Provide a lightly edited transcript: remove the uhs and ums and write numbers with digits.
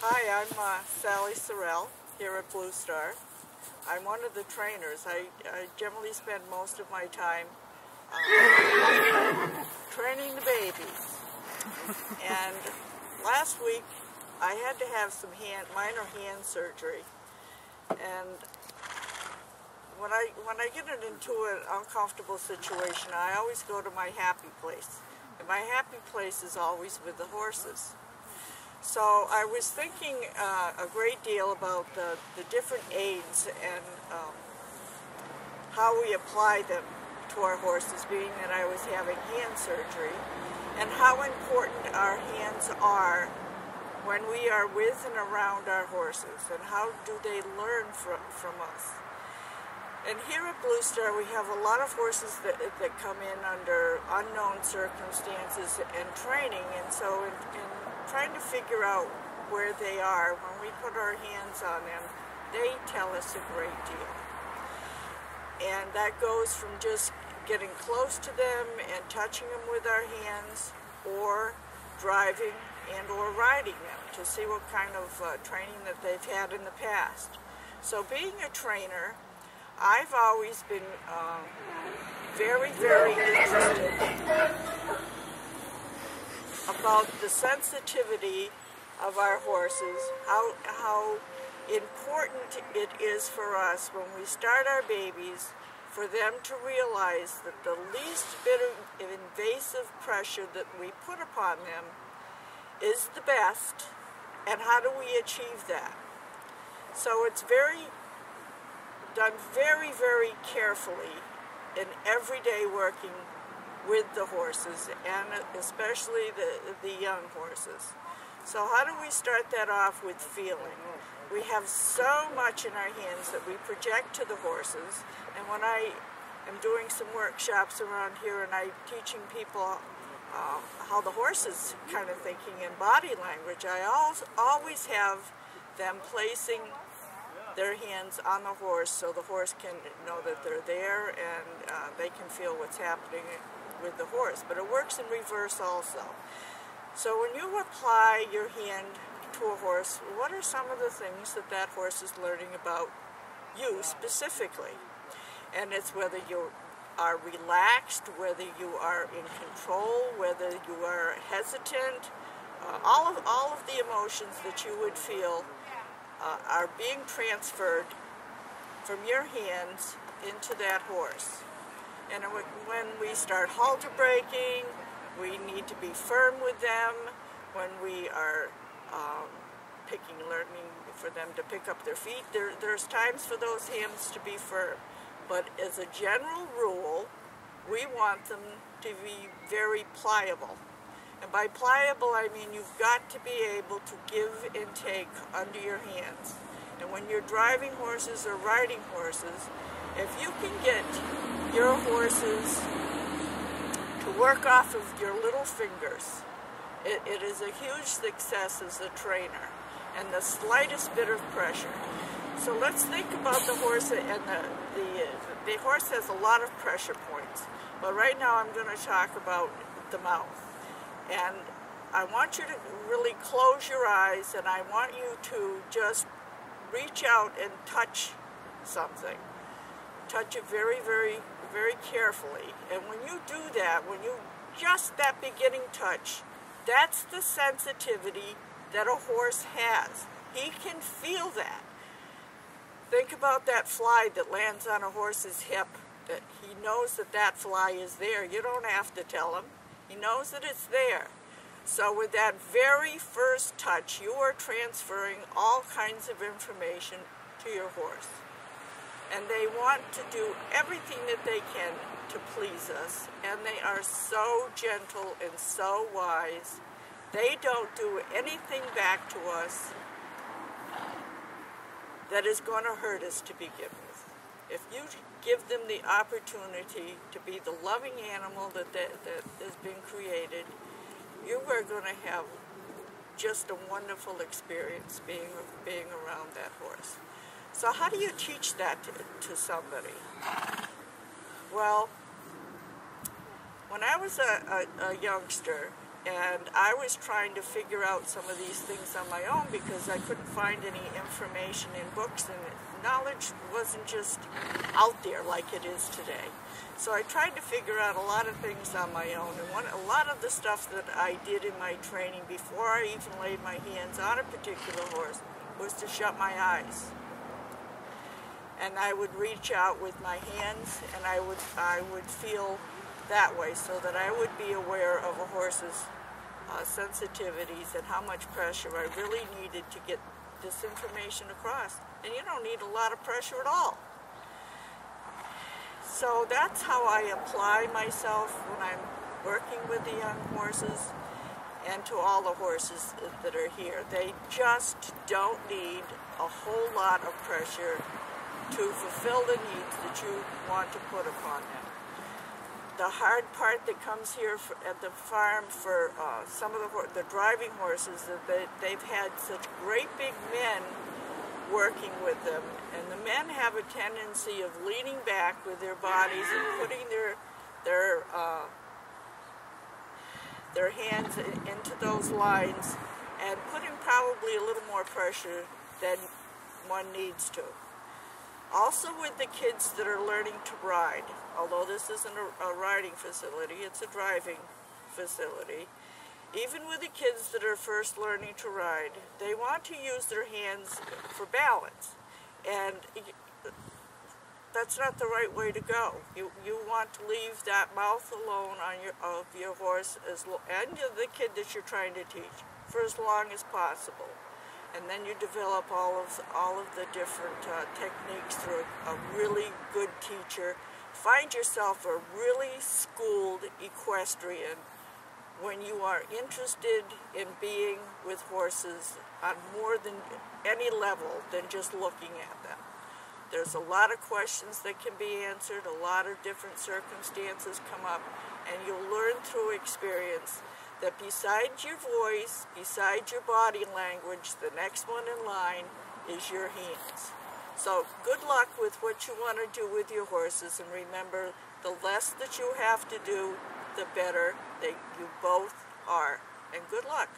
Hi, I'm Sally Sorel here at Blue Star. I'm one of the trainers. I generally spend most of my time training the babies. And last week I had to have some minor hand surgery. And when I get into an uncomfortable situation, I always go to my happy place. And my happy place is always with the horses. So I was thinking a great deal about the different aids and how we apply them to our horses, being that I was having hand surgery, and how important our hands are when we are with and around our horses, and how do they learn from us. And here at Blue Star we have a lot of horses that come in under unknown circumstances and training, and so in trying to figure out where they are, when we put our hands on them, they tell us a great deal. And that goes from just getting close to them and touching them with our hands, or driving and or riding them to see what kind of training that they've had in the past. So being a trainer, I've always been very, very interested about the sensitivity of our horses, how important it is for us when we start our babies for them to realize that the least bit of invasive pressure that we put upon them is the best, and how do we achieve that. So it's done very, very carefully in everyday working with the horses, and especially the young horses. So how do we start that off with feeling? We have so much in our hands that we project to the horses, and when I am doing some workshops around here and I'm teaching people how the horses kind of thinking in body language, I always have them placing their hands on the horse so the horse can know that they're there, and they can feel what's happening with the horse. But it works in reverse also. So when you apply your hand to a horse, what are some of the things that horse is learning about you specifically? And it's whether you are relaxed, whether you are in control, whether you are hesitant, all of the emotions that you would feel are being transferred from your hands into that horse. And when we start halter braking, we need to be firm with them. When we are learning for them to pick up their feet, there's times for those hands to be firm. But as a general rule, we want them to be very pliable. And by pliable, I mean you've got to be able to give and take under your hands. And when you're driving horses or riding horses, if you can get your horses to work off of your little fingers, it is a huge success as a trainer, and the slightest bit of pressure. So let's think about the horse, and the horse has a lot of pressure points. But right now I'm going to talk about the mouth. And I want you to really close your eyes, and I want you to just reach out and touch something. Touch it very, very, very carefully. And when you do that, just that beginning touch, that's the sensitivity that a horse has. He can feel that. Think about that fly that lands on a horse's hip, that he knows that fly is there. You don't have to tell him. He knows that it's there. So with that very first touch, you are transferring all kinds of information to your horse. And they want to do everything that they can to please us. And they are so gentle and so wise. They don't do anything back to us that is going to hurt us to begin with. If you give them the opportunity to be the loving animal that has been created, you are going to have just a wonderful experience being around that horse. So how do you teach that to somebody? Well, when I was a youngster, And I was trying to figure out some of these things on my own because I couldn't find any information in books, and knowledge wasn't just out there like it is today. So I tried to figure out a lot of things on my own, and a lot of the stuff that I did in my training before I even laid my hands on a particular horse was to shut my eyes. And I would reach out with my hands, and I would feel that way, so that I would be aware of a horse's sensitivities and how much pressure I really needed to get this information across. And you don't need a lot of pressure at all. So that's how I apply myself when I'm working with the young horses, and to all the horses that are here. They just don't need a whole lot of pressure to fulfill the needs that you want to put upon them. The hard part that comes here at the farm for some of the driving horses is that they've had such great big men working with them, and the men have a tendency of leaning back with their bodies and putting their hands into those lines and putting probably a little more pressure than one needs to. Also with the kids that are learning to ride, although this isn't a riding facility, it's a driving facility. Even with the kids that are first learning to ride, they want to use their hands for balance. And that's not the right way to go. You want to leave that mouth alone of your horse and the kid that you're trying to teach for as long as possible. And then you develop all of the different techniques through a really good teacher. Find yourself a really schooled equestrian when you are interested in being with horses on more than any level than just looking at them. There's a lot of questions that can be answered, a lot of different circumstances come up, and you'll learn through experience that besides your voice, besides your body language, the next one in line is your hands. So good luck with what you want to do with your horses, and remember, the less that you have to do, the better that you both are. And good luck.